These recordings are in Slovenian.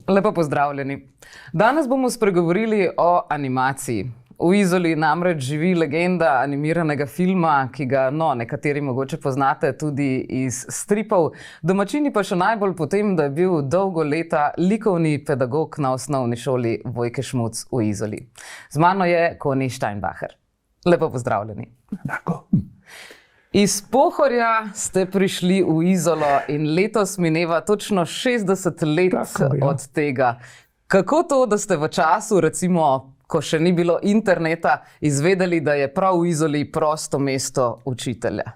Lepo pozdravljeni. Danes bomo spregovorili o animaciji. V Izoli namreč živi legenda animiranega filma, ki ga nekateri mogoče poznate tudi iz stripov. Domačini pa še najbolj po tem, da je bil dolgo leta likovni pedagog na osnovni šoli Vojke Šmuc v Izoli. Z mano je Koni Steinbacher. Lepo pozdravljeni. Tako. Iz Pohorja ste prišli v Izolo in letos mineva točno 60 let od tega. Kako to, da ste v času, recimo, ko še ni bilo interneta, izvedeli, da je prav v Izoli prosto mesto učitelja?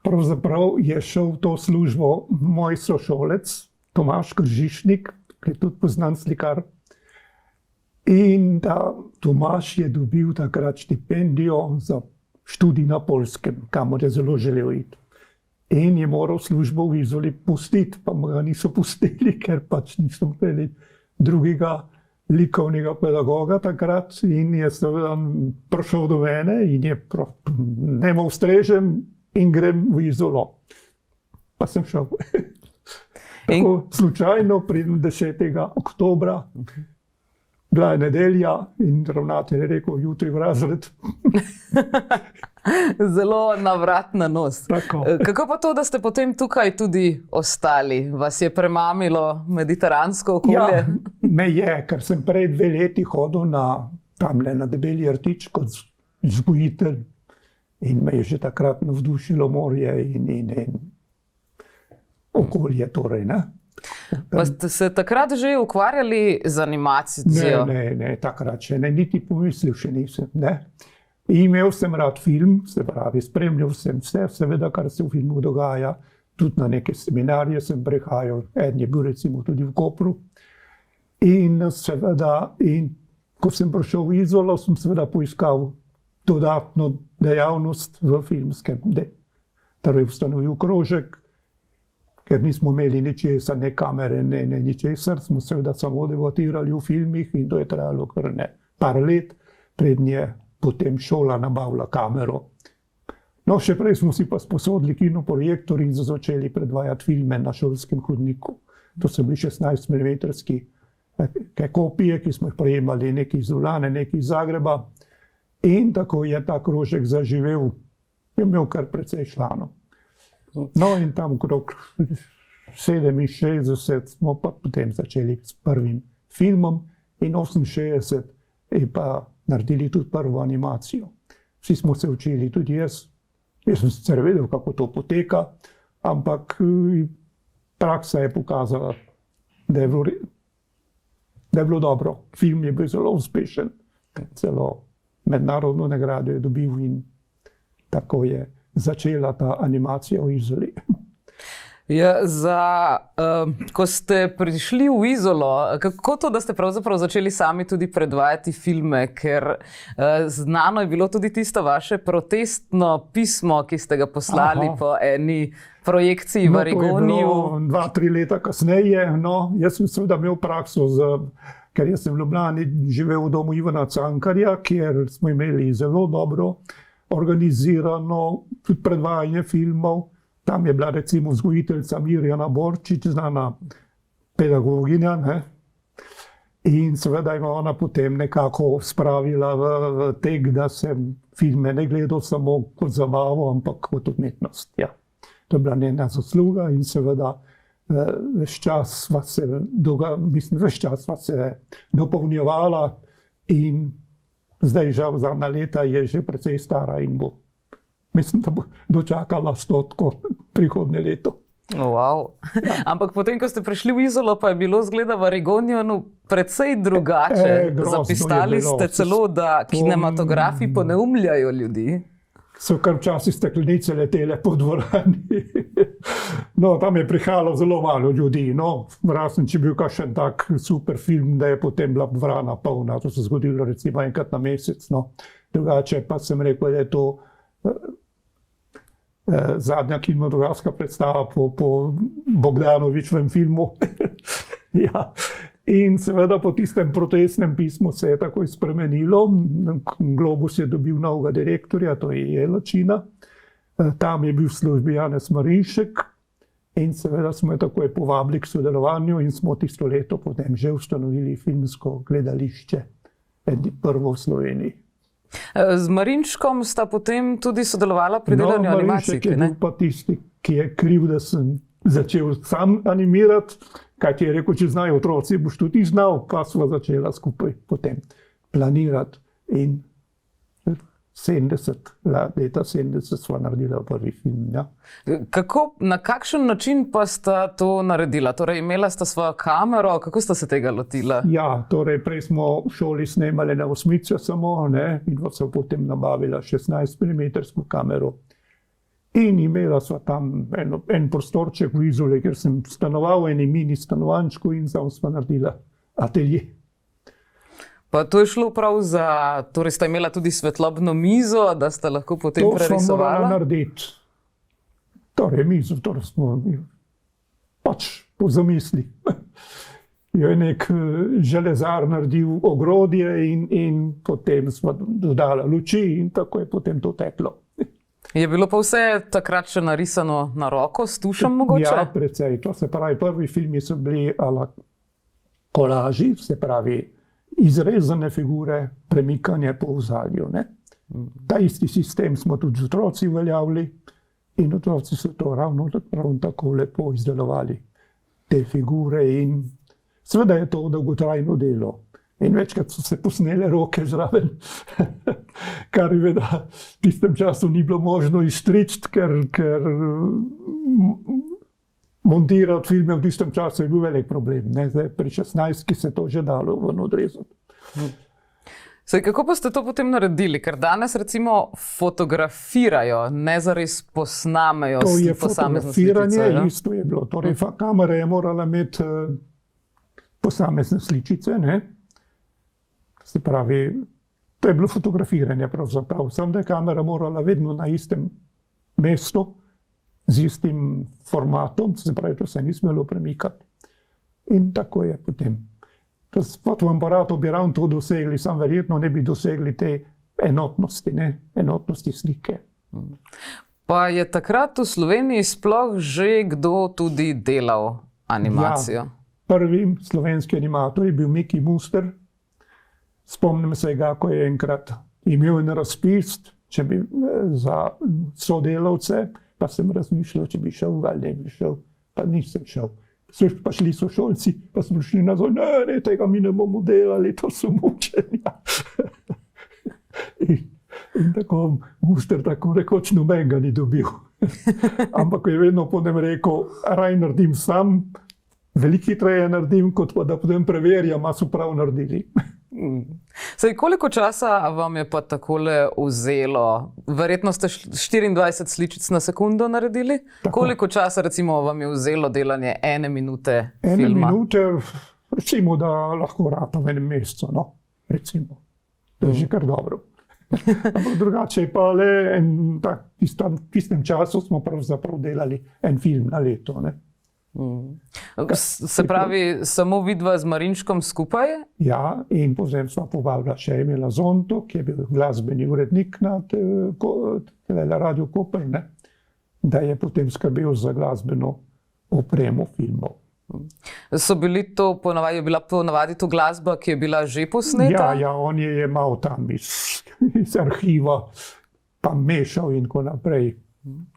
Pravzaprav je šel v to službo moj sošolec, Tomaž Kržišnik, ki je tudi poznan slikar. In da Tomaž je dobil takrat štipendijo za študij na Poljskem, kamor je zelo želel iti. In je moral službo v Izoli pustiti, pa ga niso pustili, ker pač niso imeli drugega likovnega pedagoga takrat. In je seveda prišel do mene in je nemo ustrežem in grem v Izolo. Pa sem šel. Tako slučajno pridem 10. oktobra. Bila je nedelja in ravnatelj je rekel, jutri v razred. Zelo na vrat na nos. Tako. Kako pa to, da ste potem tukaj tudi ostali? Vas je premamilo mediteransko okolje? Ja, me je, ker sem prej 2 leti hodil tamle na Debeli rtič kot vzgojitelj in me je že takrat navdušilo morje in okolje torej, ne. Pa ste se takrat že ukvarjali z animacijo? Ne, takrat še ne, niti pomislil še nisem, ne. Imel sem rad film, se pravi, spremljal sem vse, seveda, kar se v filmu dogaja, tudi na neke seminarje sem prehajal, eden je bil recimo tudi v Kopru. In seveda, ko sem prišel v Izolo, sem seveda poiskal dodatno dejavnost v filmskem, torej ustanovil krožek, ker nismo imeli ničesar, ne kamere, ne ničesar, smo seveda samo debatirali v filmih in to je trajalo kar par let, prednje potem šola nabavila kamero. No, še prej smo si pa sposodili kinoprojektor in začeli predvajati filme na šolskem hodniku. To so bili 16-milimetrski kopije, ki smo jih prejemali neki iz Ljubljane, neki iz Zagreba. In tako je ta krožek zaživel, je imel kar precej članov. No, in tam okrog 67 smo pa potem začeli s prvim filmom in 68 je pa naredili tudi prvo animacijo. Vsi smo se učili, tudi jaz. Jaz sem sicer vedel, kako to poteka, ampak praksa je pokazala, da je bilo dobro. Film je bil zelo uspešen, celo mednarodno nagrado je dobil in tako je začela ta animacija v Izoli. Ja, ko ste prišli v Izolo, kako to, da ste pravzaprav začeli sami tudi predvajati filme, ker znano je bilo tudi tisto vaše protestno pismo, ki ste ga poslali po eni projekciji v Arigoniju. To je bilo 2-3 leta kasneje. No, jaz sem seveda imel prakso, ker jaz sem v Ljubljani živel v domu Ivana Cankarja, kjer smo imeli zelo dobro organizirano predvajanje filmov. Tam je bila recimo vzgojiteljica Mirjana Borčič, znana pedagoginja, ne? In seveda je ona potem nekako spravila v tek, da sem filme ne gledal samo kot zabavo, ampak kot umetnost. Ja. To je bila njena zasluga in seveda ves čas sva se dopolnjevala in zdaj žal zadnja leta je že precej stara in mislim, da bo dočakala 100 prihodnje leto. Wow. Ampak potem, ko ste prišli v Izolo, pa je bilo zgleda v Arigoniju precej drugače. Zapisali ste celo, da kinematografi poneumljajo ljudi. So kar včasih steklenice letele po dvorani. No, tam je prihajalo zelo malo ljudi. No, razen če bil kakšen tak super film, da je potem bila dvorana polna. To se zgodilo recimo enkrat na mesec. No. Drugače pa sem rekel, da je to zadnja kinematografska predstava po Bogdanovičevem filmu. Ja. In seveda po tistem protestnem pismu se je takoj spremenilo. Globus je dobil novega direktorja, to je Jelačina. Tam je bil v službi Janez Marinšek In seveda smo jo takoj povabili k sodelovanju in smo tisto leto potem že ustanovili filmsko gledališče, prvo v Sloveniji. Z Marinčkom sta potem tudi sodelovala pri delanju animacij. Marinček je bil pa tisti, ki je kriv, da sem začel sam animirati, kaj ti je rekel, če znajo otroci, boš tudi znal, pa sva začela skupaj potem planirati. In leta 70 sva naredila prvi film. Ja. Na kakšen način pa sta to naredila? Torej, imela sta svojo kamero, kako sta se tega lotila? Ja, torej prej smo v šoli snemali na 8 samo, ne, in sva potem nabavila 16 mm kamero. In imela sva tam en prostorček v Izoli, ker sem stanoval v eni mini stanovančku in tam sva naredila atelje. Pa to je šlo prav za, torej sta imela tudi svetlobno mizo, da sta lahko potem prerisovala? To smo morali narediti. Torej mizo, torej smo pač po zamisli. Je nek železar naredil ogrodje in potem smo dodali luči in tako je potem to teklo. Je bilo pa vse takrat še narisano na roko, s tušem mogoče? Ja, precej. To se pravi, prvi filmi so bili kolaži, se pravi, izrezane figure, premikanje po ozadju. Ta isti sistem smo tudi z otroci uveljavili in otroci so to ravno tako lepo izdelovali, te figure. In seveda je to dolgotrajno delo. In večkrat so se posnele roke zraven, kar je v tistem času ni bilo možno izstriči, ker montirati filme v tistem času je bil velik problem. Zdaj, pri 16 se to že dalo ven odrezati. Kako pa ste to potem naredili? Ker danes recimo fotografirajo, ne zares posnamejo posamezno sličico. To je fotografiranje, isto je bilo. Torej, kamera je morala imeti posamezne sličice, ne? Se pravi, to je bilo fotografiranje pravzaprav. Samo da je kamera morala vedno na istem mestu, z istim formatom, se pravi, to se ni smelo premikati. In tako je potem. S fotoaparatom bi ravno to dosegli, sam verjetno ne bi dosegli te enotnosti slike. Pa je takrat v Sloveniji sploh že kdo tudi delal animacijo? Ja, prvi slovenski animator je bil Miki Muster. Spomnim se ga, ko je enkrat imel en razpis za sodelavce, pa sem razmišljal, če bi šel, ali ne bi šel, pa nisem šel. Pa šli so šolci, pa smo šli nazaj, ne, tega mi ne bomo delali, to so mučenja. In tako Muster tako rekoč nobenega ni dobil. Ampak je vedno potem rekel, raj naredim sam, veliko hitreje naredim, kot pa da potem preverjam, a so prav naredili. Koliko časa vam je pa takole vzelo? Verjetno ste 24 sličic na sekundo naredili. Tako. Koliko časa recimo vam je vzelo delanje 1 minute filma? 1 minute, recimo, da lahko rata v enem mesecu, no, recimo. To je že kar dobro. Ampak drugače pa le v tistem času smo pravzaprav delali en film na leto, ne. Se pravi, samo vidva z Marinčkom skupaj? Ja, in potem sva povabila še Emila Zonto, ki je bil glasbeni urednik na Radio Koper, ne, da je potem skrbel za glasbeno opremo filmov. Je bila ponavadi to glasba, ki je bila že posneta? Ja, on je jemal tam iz arhiva, pa mešal in tako naprej.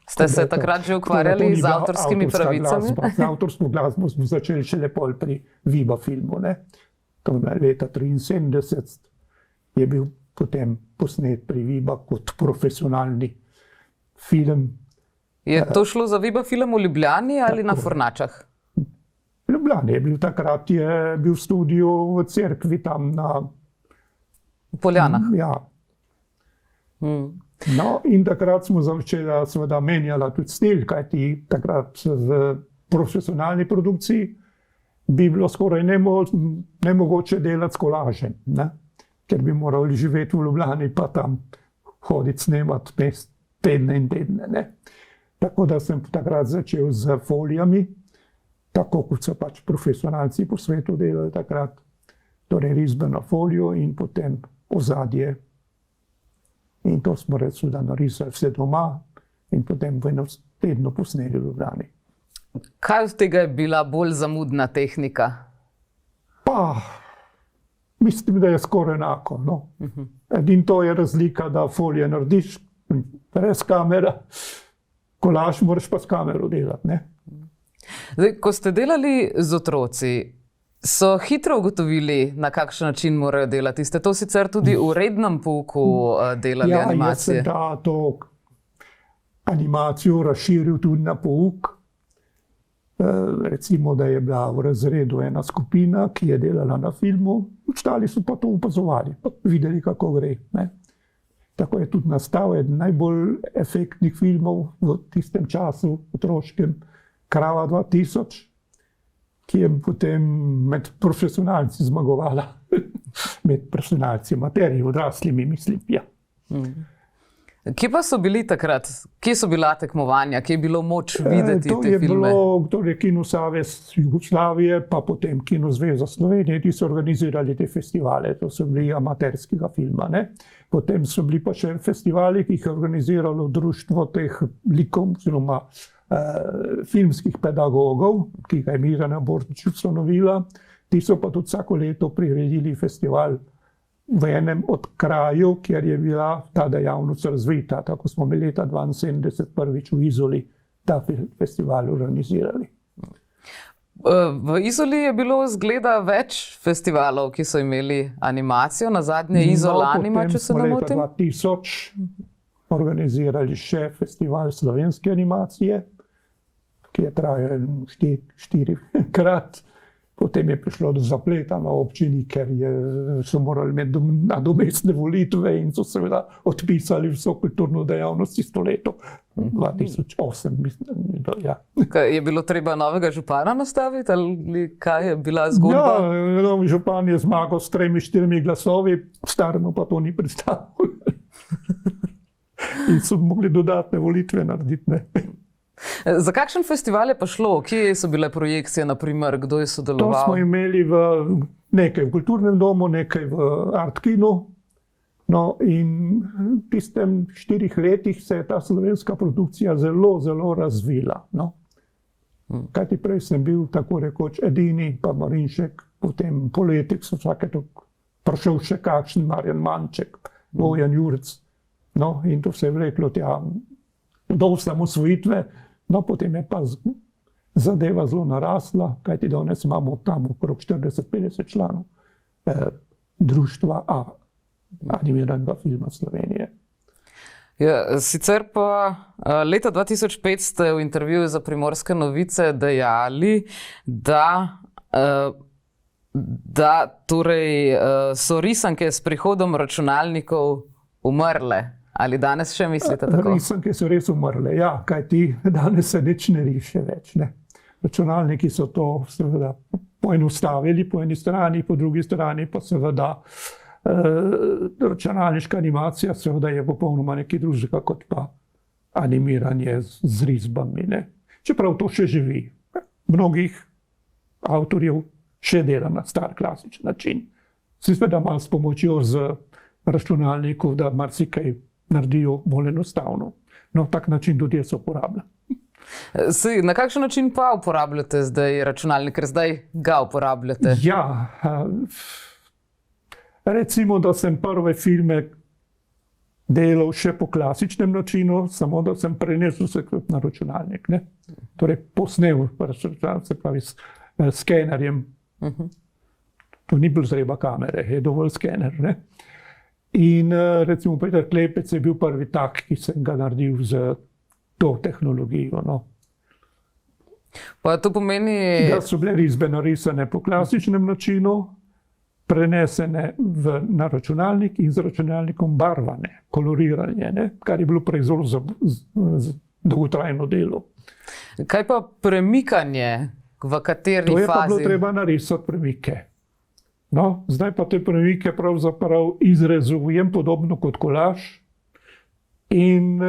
Ste se takrat že ukvarjali z avtorskimi pravicami? Z avtorsko glasbo smo začeli šele pol pri Viba filmu. Leta 1973 je bil potem posnet pri Viba kot profesionalni film. Je to šlo za Viba film v Ljubljani ali na Fornačah? V Ljubljani je bil takrat, je bil studio v cerkvi tam na Poljanah. Ja. No, in takrat smo začela seveda menjala tudi stil, kajti takrat v profesionalni produkciji bi bilo skoraj nemogoče delati s kolažem, ne? Ker bi morali živeti v Ljubljani pa tam hoditi snemati tedne in tedne. Ne? Tako da sem takrat začel z folijami, tako kot so pač profesionalci po svetu delali takrat, torej risbe na folijo in potem ozadje. In to smo recimo da narisali vse doma in potem v eno tedno posneli v Ljubljani. Kaj od tega je bila bolj zamudna tehnika? Pa, mislim, da je skoraj enako. No. Edino to je razlika, da folije narediš brez kamera, kolaž moraš pa s kamero delati. Ne? Zdaj, ko ste delali z otroci, so hitro ugotovili, na kakšen način morajo delati. Ste to sicer tudi v rednem pouku delali animacije? Ja, jaz sem to animacijo razširil tudi na pouk. Recimo, da je bila v razredu ena skupina, ki je delala na filmu, ostali so pa to opazovali, pa videli, kako gre. Ne? Tako je tudi nastal eden najbolj efektnih filmov v tistem času, otroškem, Krava 2000, ki je potem med profesionalci zmagovala. Med profesionalci, amaterji, odraslimi, mislim. Ja. Kje pa so bili takrat? Kje so bila tekmovanja? Kje je bilo moč videti to te je filme? Torej Kino Savez Jugoslavije, pa potem Kino Zveza Slovenije, ki so organizirali te festivale. To so bili amaterskega filma. Ne? Potem so bili pa še festivali, ki jih je organiziralo društvo teh likov, oziroma filmskih pedagogov, ki ga je Mirjana Borčič ustanovila. Ti so pa tudi vsako leto priredili festival v enem od krajev, kjer je bila ta dejavnost razvita. Tako smo mi leta 1972 prvič v Izoli ta festival organizirali. V Izoli je bilo zgleda več festivalov, ki so imeli animacijo. Na zadnje Izola Anima, če se ne motim. Potem smo leta 2000 organizirali še festival slovenske animacije, ki je trajal 4-krat. Potem je prišlo do zapleta na občini, ker so morali imeti nadomestne volitve in so seveda odpisali vso kulturno dejavnost isto leto, 2008, mislim. Ja. Je bilo treba novega župana nastaviti ali kaj je bila zgodba? Ja, novi župan je zmagal s 3-4 glasovi, staremu pa to ni predstavil. In so mogli dodatne volitve narediti. Ne? Za kakšen festival je pa šlo? Kje so bile projekcije, naprimer, kdo je sodeloval? To smo imeli nekaj v Kulturnem domu, nekaj v Art Kinu. No, in v tistem 4 letih se je ta slovenska produkcija zelo, zelo razvila. No. Kajti prej sem bil tako rekoč edini, pa Marinšek, potem poleti so vsake tok prišel še kakšen Marjan Manček, Bojan Jurc. No, in to se je vleklo tja do osamosvojitve. No, potem je pa zadeva zelo narasla, kajti danes imamo tam okrog 40-50 članov društva animiranega filma Slovenije. Ja, sicer pa leta 2005 ste v intervjuju za Primorske novice dejali, da torej, so risanke s prihodom računalnikov umrle. Ali danes še mislite tako? Risanke so res umrle, ja, kajti danes se nič ne riše več. Ne. Računalniki so to seveda poenostavili po eni strani, po drugi strani pa seveda računalniška animacija seveda je popolnoma nekaj drugega kot pa animiranje z risbami. Ne. Čeprav to še živi. Mnogih avtorjev še dela na star klasičen način. Seveda malo s pomočjo z računalnikov, da marsikaj naredijo bolj enostavno. No, tak način tudi jaz uporabljam. Na kakšen način pa uporabljate zdaj računalnik, ker zdaj ga uporabljate? Ja, recimo, da sem prve filme delal še po klasičnem načinu, samo da sem prenesel se na računalnik. Ne? Torej, posnel, se pravi, s skenerjem. To ni bilo treba kamere, je dovolj skener. Ne? In recimo Peter Klepec je bil prvi tak, ki sem ga naredil z to tehnologijo. No. Pa to pomeni... Da so bile risbe narisane po klasičnem načinu, prenesene na računalnik in z računalnikom barvane, koloriranje, ne? Kar je bilo prej zelo dolgotrajno delo. Kaj pa premikanje, v kateri fazi? To je pa bilo treba narisati premike. No, zdaj pa te premike pravzaprav izrezujem podobno kot kolaž in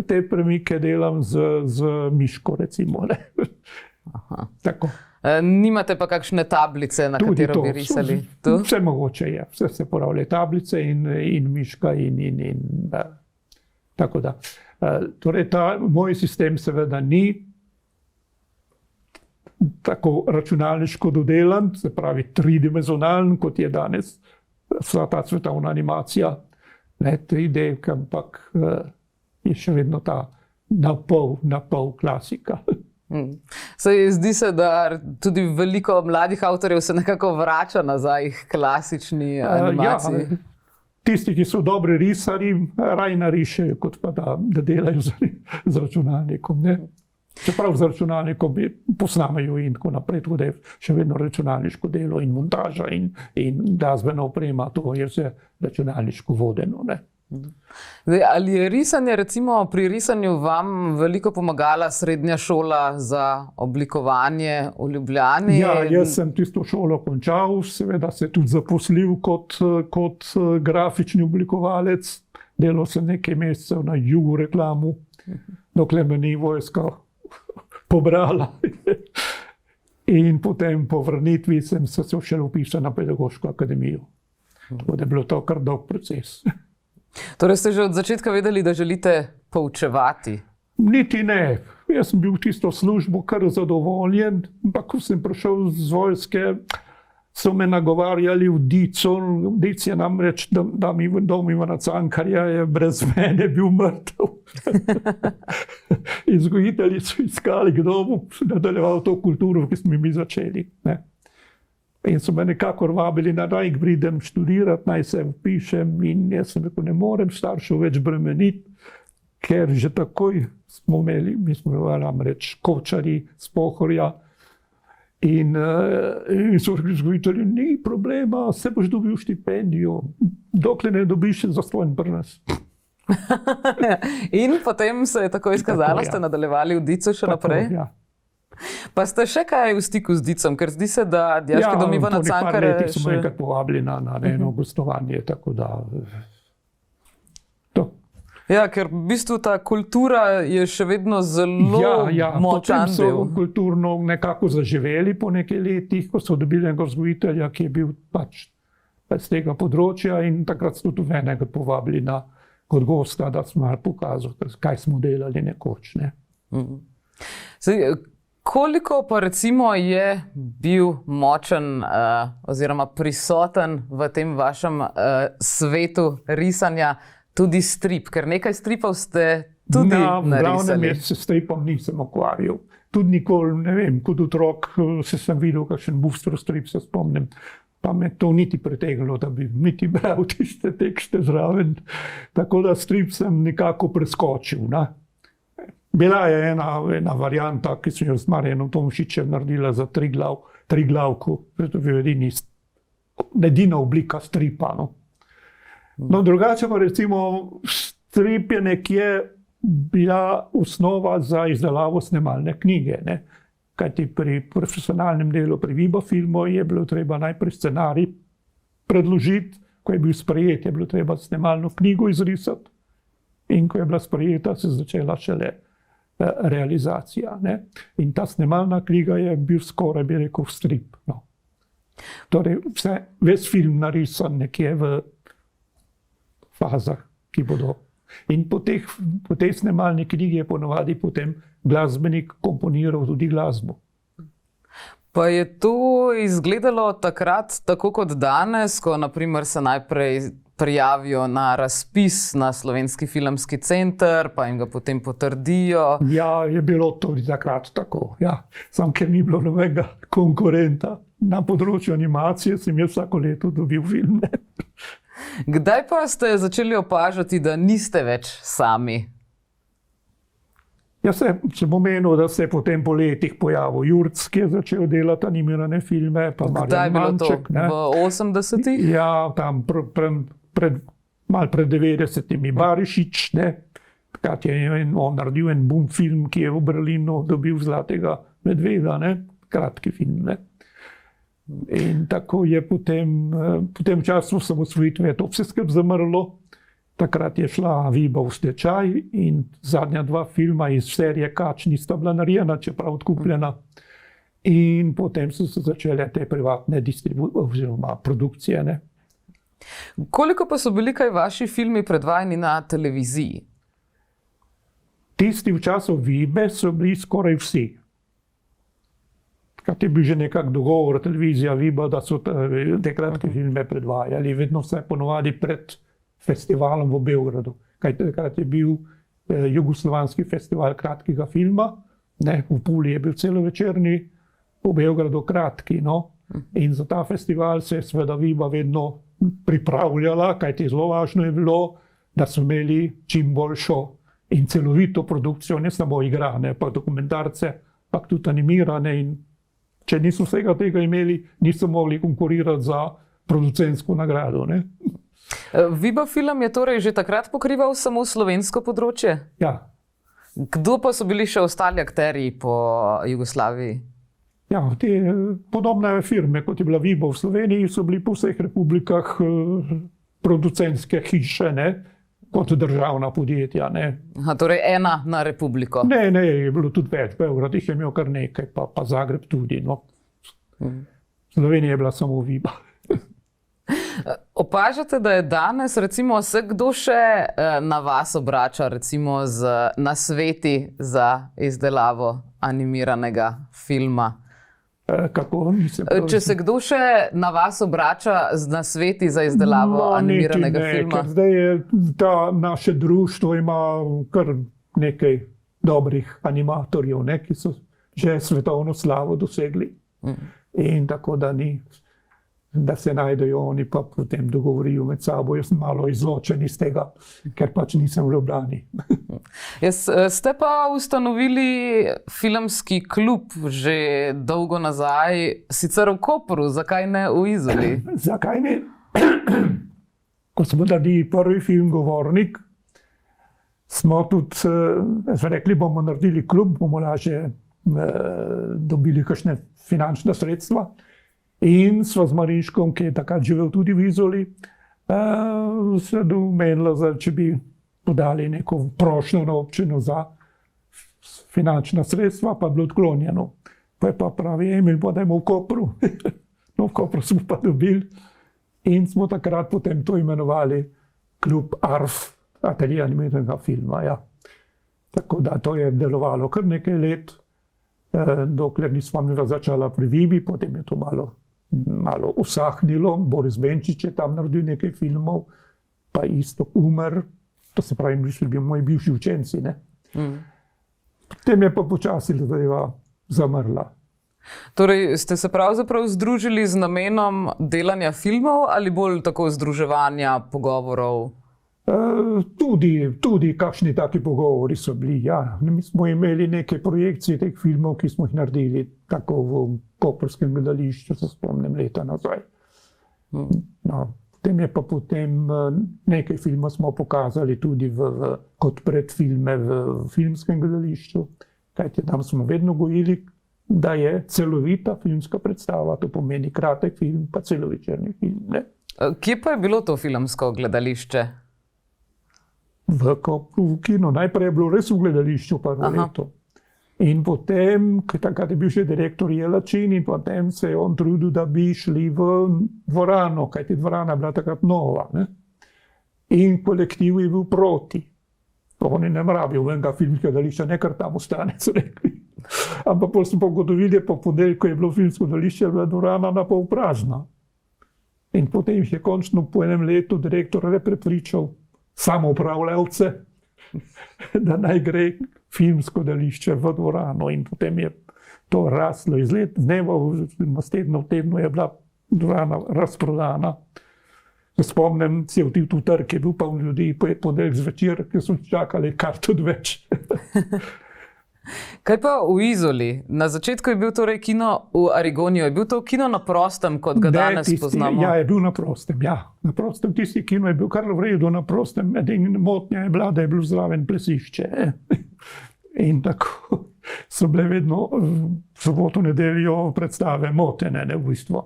te premike delam z miško, recimo. Tako. Nimate pa kakšne tablice, na katero bi risali? Vse mogoče je. Vse se poravljajo tablice in miška in tako da. Torej, moj sistem seveda ni tako računalniško dodelan, se pravi tridimenzionalen, kot je danes vsa ta svetovna animacija, ne 3D, ampak je še vedno ta na pol klasika. Zdi se, da tudi veliko mladih avtorjev se nekako vrača nazaj k klasični animaciji. Ja, tisti, ki so dobri risarji, raj narišejo, kot pa da delajo z računalnikom. Ne? Čeprav z računalnikom posnamejo in tako naprej, tako da je še vedno računalniško delo in montaža in glasbena oprema, to je vse računalniško vodeno. Ne? Zdaj, ali je risanje, recimo pri risanju vam veliko pomagala srednja šola za oblikovanje v Ljubljani? Ja, jaz sem tisto šolo končal, seveda se tudi zaposlil kot grafični oblikovalec. Delal sem nekaj mesecev na Jugu reklamu, dokler me ni vojska pobrala. In potem po vrnitvi sem se šel vpisati na pedagoško akademijo. Tako da je bilo to kar dolg proces. Torej ste že od začetka vedeli, da želite poučevati? Niti ne. Jaz sem bil tisto službo kar zadovoljen, ampak ko sem prišel z vojske, so me nagovarjali v Dico. Dic je namreč, da mi dom Ivana Cankarja je brez mene bil mrtev. Vzgojitelji so iskali, kdo bo nadaljeval to kulturo, ki smo mi začeli. Ne? In so me nekako vabili, naj pridem študirati, naj se vpišem, in jaz sem rekel, ne morem staršev več bremeniti, ker že takoj smo imeli, mi smo imeli namreč Kočarji s Pohorja, in so rekli vzgojitelji, ni problema, se boš dobil štipendijo, dokler ne dobiš zastonj pri nas. In potem se je tako izkazalo, ste nadaljevali v Dicu še naprej? Ja. Pa ste še kaj v stiku z Dicom, ker zdi se, da Dijaški dom Ivana Cankarja... Ja, po nekaj letih smo enkrat povabili na eno gostovanje, tako da... To. Ja, ker v bistvu ta kultura je še vedno zelo močan del. Potem so kulturno nekako zaživeli po nekaj letih, ko so dobili enega vzgojitelja, ki je bil pač z tega področja, in takrat so tudi enega povabili kot gosta, da smo malo pokazali, kaj smo delali nekoč. Ne? Koliko pa recimo je bil močen oziroma prisoten v tem vašem svetu risanja tudi strip? Ker nekaj stripov ste tudi narisali. V glavnem jaz se stripom nisem ukvarjal. Tudi nikoli, ne vem, kot otrok sem videl kakšen booster strip, se spomnim. Pa me to niti pritegnilo, da bi niti bral tiste tekste zraven. Tako da strip sem nekako preskočil. Ne? Bila je ena varianta, ki sem jo z Marjanom Tomšičem naredila za triglavko. To je edina oblika stripa. No, drugače pa recimo strip je nekje bila osnova za izdelavo snemalne knjige. Ne? Kajti pri profesionalnem delu, pri Viba filmu je bilo treba najprej scenarij predložiti, ko je bil sprejet, je bilo treba snemalno knjigo izrisati, in ko je bila sprejeta, se začela šele realizacija. Ne? In ta snemalna knjiga je bil skoraj, bi rekel, strip. No. Torej, ves film narisan nekje v fazah, ki bodo. In po tej snemalni knjigi je ponovadi potem glasbenik komponiral tudi glasbo. Pa je to izgledalo takrat tako kot danes, ko naprimer se najprej prijavijo na razpis na Slovenski filmski center, pa jim ga potem potrdijo? Ja, je bilo tudi takrat tako. Ja. Sam, ker ni bilo nobenega konkurenta na področju animacije, sem jaz vsako leto dobil filme. Kdaj pa ste začeli opažati, da niste več sami? Ja, če bom menil, da se je potem po letih pojavil Jurc, ki je začel delati animirane filme, pa Marjan Manček. Kdaj je bilo to? V 80-ih? Ja, tam malo pred 90-imi Barišič, ne. Takrat je on naredil en boom film, ki je v Berlinu dobil Zlatega medveda, ne. Kratki film, ne. In tako je potem času osamosvojitve to vse skupaj zamrlo. Takrat je šla Viba v stečaj in zadnja dva filma iz serije Kač nista bila narejena, čeprav odkupljena. In potem so se začele te privatne oziroma produkcije. Ne. Koliko pa so bili kaj vaši filmi predvajani na televiziji? Tisti v času Vibe so bili skoraj vsi. Kad je bil že nekak dogovor, televizija, Viba, da so te kratke filme predvajali, vedno vse ponovadi pred festivalom v Beogradu. Kaj takrat je bil jugoslovanski festival kratkega filma, ne, v Puli je bil celovečerni, v Beogradu kratki, no. In za ta festival se je seveda Viba vedno pripravljala, kajti zelo važno je bilo, da so imeli čim boljšo in celovito produkcijo, ne samo igrane, pa dokumentarce, pa tudi animirane. In če niso vsega tega imeli, niso mogli konkurirati za producentsko nagrado. Ne? Viba film je torej že takrat pokrival samo slovensko področje? Ja. Kdo pa so bili še ostali akterji po Jugoslaviji? Ja, te podobne firme, kot je bila Viba v Sloveniji, so bili po vseh republikah producentske hiše, ne? Kot državna podjetja. Ne? Aha, torej ena na republiko? Ne, je bilo tudi več. Beograd jih je imel kar nekaj, pa Zagreb tudi. No. Slovenija je bila samo Viba. Opažate, da je danes recimo se kdo še na vas obrača recimo z nasveti za izdelavo animiranega filma? Kako? Če se kdo še na vas obrača z nasveti za izdelavo animiranega filma? Zdaj je naše društvo ima kar nekaj dobrih animatorjev, ne, ki so že svetovno slavo dosegli. In tako da ni, da se najdejo oni pa potem dogovorijo med sabo. Jaz sem malo izločen iz tega, ker pač nisem v Ljubljani. Ste pa ustanovili filmski klub že dolgo nazaj, sicer v Kopru, zakaj ne v Izoli? Zakaj ne? Ko smo naredili prvi film Govornik, smo tudi rekli, bomo naredili klub, bomo lažje dobili kakšne finančna sredstva. In sva z Marinškom, ki je takrat živel tudi v Izoli, se domenila, če bi podali neko prošnjo na občino za finančna sredstva, pa je bilo odklonjeno. Pa je pa pravi, Emil, pa dajmo v Kopru. No, v Kopru smo pa dobili in smo takrat potem to imenovali klub ARF, Atelje animiranega filma. Ja. Tako da to je delovalo kar nekaj let, dokler nismo začela pri Vibi, potem je to malo usahnilo. Boris Benčič je tam naredil nekaj filmov, pa isto umr, to se pravi, bili bi moji bivši učenci. Potem je pa počasi zadeva zamrla. Torej, ste se pravzaprav združili z namenom delanja filmov ali bolj tako združevanja pogovorov? Tudi kakšni taki pogovori so bili, ja. Mi smo imeli nekaj projekcij teh filmov, ki smo jih naredili tako v Koprskem gledališču, se spomnim leta nazaj. No, potem nekaj filmov smo pokazali tudi kot predfilme v filmskem gledališču, kajti tam smo vedno gojili, da je celovita filmska predstava, to pomeni kratek film, pa celovečerni film. Ne? Kje pa je bilo to filmsko gledališče? V kinu. Najprej je bilo res v gledališču prvo leto. In potem, takrat je bil še direktor Jelačin in potem se je on trudil, da bi šli v dvorano, kajti dvorana je bila takrat nova. Ne? In kolektiv je bil proti. Oni ne mrabijo venga filmskega gledališča, nekar tam ostane, so rekli. Ampak potem smo ugotovili, po ponedeljku, ko je bilo filmsko gledališče, je bila dvorana na pol prazna. In potem je končno po enem letu direktor prepričal samoupravljavce, da naj gre filmsko gledališče v dvorano. In potem je to raslo iz let, dneva, z tedna v tednu je bila dvorana razprodana. Spomnim se v tu trg, je bil poln ljudi, ponedeljek zvečer, ki so čakali karto odveč. Kaj pa v Izoli? Na začetku je bil torej kino v Arigoniju. Je bil to kino na prostem, kot ga danes poznamo? Ja, je bil na prostem, ja. Na prostem tisti kino je bil kar v redu, na prostem edina motnja je bila, da je bilo zraven plesišče. In tako so bile vedno v soboto, nedeljo predstave motene, ne, v bistvu.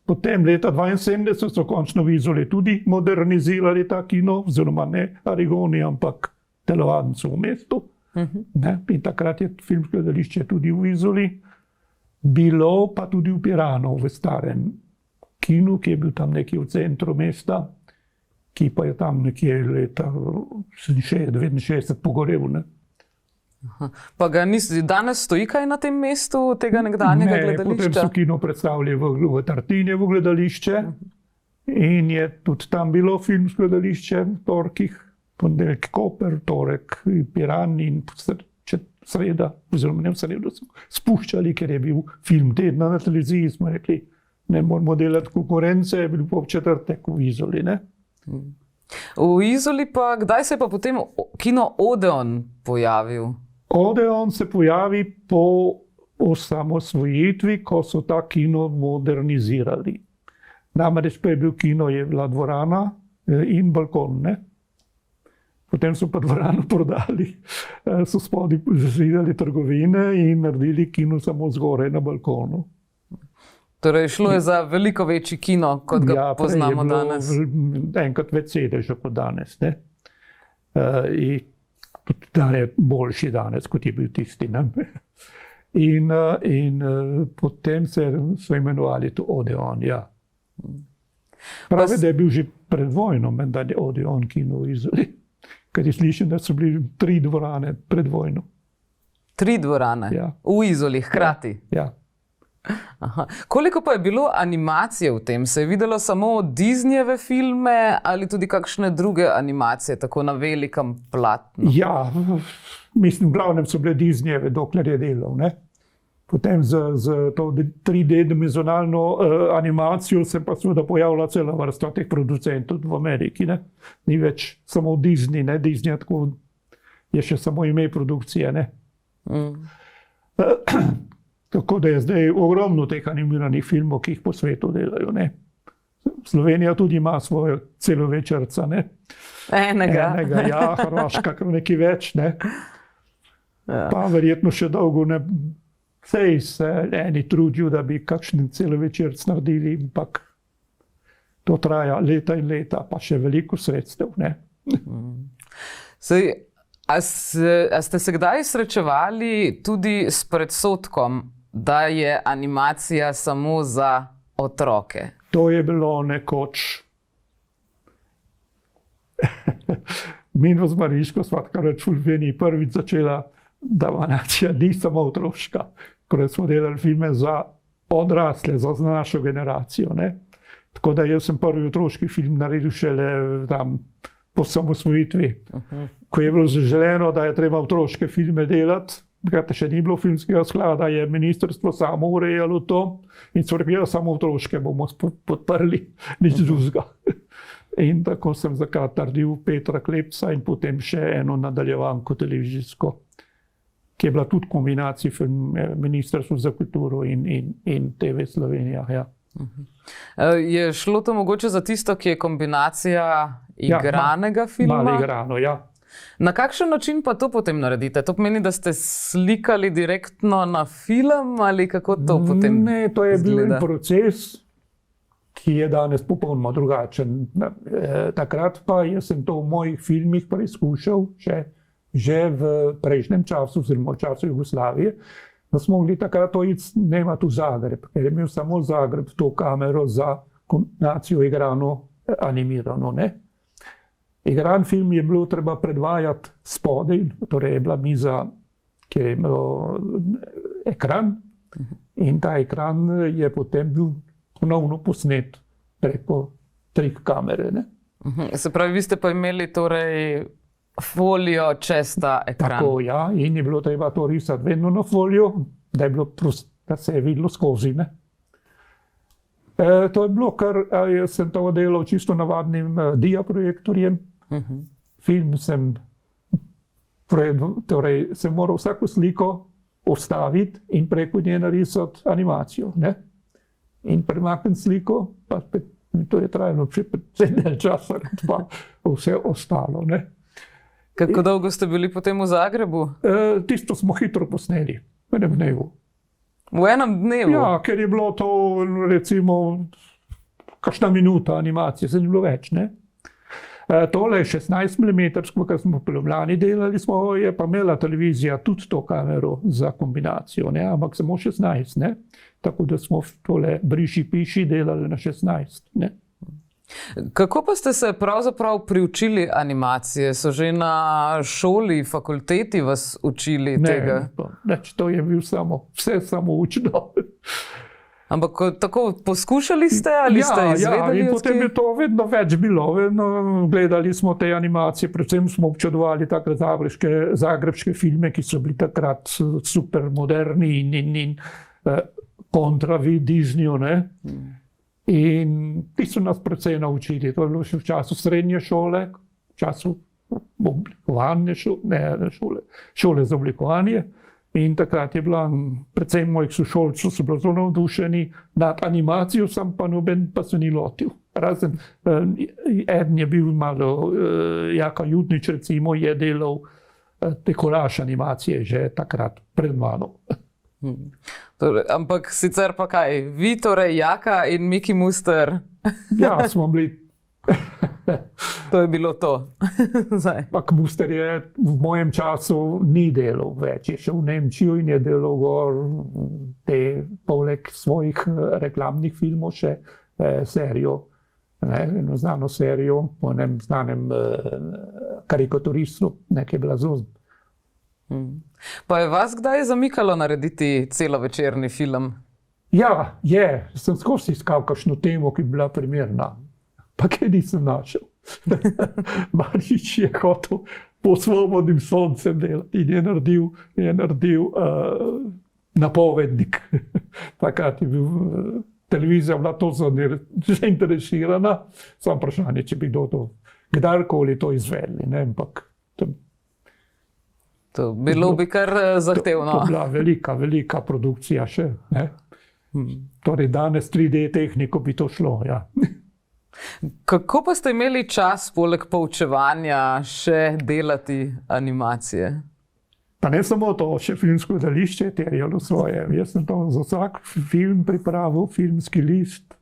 Potem leta 1972 so končno v Izoli tudi modernizirali ta kino, oziroma ne Arigoni, ampak telovadnico v mestu. Ne? In takrat je filmsko gledališče tudi v Izoli, bilo pa tudi v Piranu, v starem kinu, ki je bil tam nekje v centru mesta, ki pa je tam nekje leta 69 pogorel. Ne? Pa ga danes stoji kaj na tem mestu tega nekdanjega Potem gledališča? so kino predstavili v Tartinjevo gledališče in je tudi tam bilo filmsko gledališče v torkih, ponedeljek Koper, torek Piran in sreda, oziroma ne v sredo so spuščali, ker je bil film tedna na televiziji, smo rekli, ne moramo delati konkurence, je bil po četrtek v Izoli, ne? V Izoli pa, kdaj se je pa potem kino Odeon pojavil? Odeon se pojavi po osamosvojitvi, ko so ta kino modernizirali. Namreč pa je bil kino, je bila dvorana in balkon, ne? Potem so pa dvorano prodali, so spodaj zidali trgovine in naredili kino samo zgoraj na balkonu. Torej, šlo je za veliko večji kino, kot ga poznamo danes. Enkrat več sedežev kot danes, ne? In tudi dan je boljši danes, kot je bil tisti, ne? In potem so imenovali to Odeon, ja. Pravi, da je bil že pred vojno, menda je Odeon kino v Izoli. Ker je slišim, da so bili 3 dvorane pred vojno. 3 dvorane? Ja. V Izoli, hkrati? Ja. Aha. Koliko pa je bilo animacije v tem? Se je videlo samo Disneyjeve filme ali tudi kakšne druge animacije, tako na velikem platnu? Ja, mislim, v glavnem so bile Disneyjeve, dokler je delal, ne? Potem z to 3D-dimenzionalno animacijo se pa seveda pojavila cela vrsta teh producentov v Ameriki, ne? Ni več samo Disney, ne? Disney tako je še samo ime produkcije, ne? Tako da je zdaj ogromno teh animiranih filmov, ki jih po svetu delajo, ne? Slovenija tudi ima svojo celovečerca, ne? Enega, ja, Hrvaška kar nekaj več, ne? Ja. Pa verjetno še dolgo ne. Sej se eni trudijo, da bi kakšen celovečerc naredili, ampak to traja leta in leta, pa še veliko sredstev, ne? Sej, a ste se kdaj srečevali tudi s predsodkom, da je animacija samo za otroke? To je bilo nekoč. Minus Mariško sva takrat v Sloveniji prvič začela, da animacija ni samo otroška, ko smo delali filme za odrasle, za našo generacijo, ne? Tako da jaz sem prvi otroški film naredil šele tam po samosvojitvi. Ko je bilo zaželeno, da je treba otroške filme delati, takrat še ni bilo filmskega sklada, je ministrstvo samo urejalo to in so rekli, samo otroške bomo podprli, nič drugega. In tako sem takrat naredil Petra Klepsa in potem še eno nadaljevanko televizijsko, ki je bila tudi kombinacija Ministrstva za kulturo in TV Slovenija. Ja. Je šlo to mogoče za tisto, ki je kombinacija igranega filma? Malo igrano, ja. Na kakšen način pa to potem naredite? To pomeni, da ste slikali direktno na film ali kako to potem Ne, to je bil en izgleda? proces, ki je danes popolnoma drugačen. Takrat pa jaz sem to v mojih filmih preizkušal že v prejšnjem času, oziroma v času Jugoslavije, da smo mogli takrat to iti snemati v Zagreb, ker je imel samo Zagreb to kamero za kombinacijo igrano, animirano, ne. Igran film je bilo treba predvajati spodaj, torej je bila miza, kjer je imel ekran in ta ekran je potem bil ponovno posnet preko 3 kamere, ne. Se pravi, vi ste pa imeli torej folijo čez ta ekran. Tako, ja, in je bilo treba to risati vedno na folijo, da se je videlo skozi, ne. To je bilo kar, jaz sem to delal čisto navadnim diaprojektorjem. Film sem moral vsako sliko ustaviti in preko nje narisati animacijo, ne. In premakniti sliko, pa to je trajalo še predvsej časa, kot pa vse ostalo, ne. Kako dolgo ste bili potem v Zagrebu? Tisto smo hitro posneli, v enem dnevu. V enem dnevu? Ja, ker je bilo to recimo kakšna minuta animacije, se ni bilo več, ne. Tole 16 mm, kar smo v Ljubljani delali, je pa imela televizija tudi to kamero za kombinacijo, ne, ampak samo 16, ne. Tako da smo tole briši piši delali na 16, ne. Kako pa ste se pravzaprav priučili animacije? So že na šoli, fakulteti vas učili tega? Ne, to je bil vse samoučno. Ampak tako poskušali ste ali ste izvedeli? In potem je to vedno več bilo. Gledali smo te animacije, predvsem smo občudovali takrat zagrebške filme, ki so bili takrat super moderni in kontra Disneyju. In ti so nas precej naučili. To je bilo še v času srednje šole, v času oblikovanja šole za oblikovanje. In takrat je bila, precej mojih sošolcev so bili zelo navdušeni nad animacijo, sam pa noben pa se ni lotil. Razen eden je bil malo, Jaka Jutnič recimo, je delal te kolaž animacije že takrat pred mano. Ampak sicer pa kaj, vi torej Jaka in Miki Muster? Ja, smo bili. To je bilo to. Ampak Muster je v mojem času ni delal več. Je šel v Nemčijo in je delal gor poleg svojih reklamnih filmov še serijo. Eno znano serijo o enem znanem karikaturistu, ki je bila zelo. Pa je vas kdaj zamikalo narediti celovečerni film? Ja, je. Sem skozi iskal kakšno temo, ki bi bila primerna. Pa kaj nisem našel. Marič je hotel po Svobodnim soncem delati in je naredil napovednik. Takrat je bil televizija bila to zainteresirana. Samo vprašanje, če bi kdo to kdarkoli to izvedli. Ampak to bilo bi kar zahtevno. To bila velika produkcija še. Torej danes 3D tehniko bi to šlo, ja. Kako pa ste imeli čas poleg poučevanja še delati animacije? Pa ne samo to, še filmsko gledališče je terjalo svoje. Jaz sem to za vsak film pripravil, filmski list.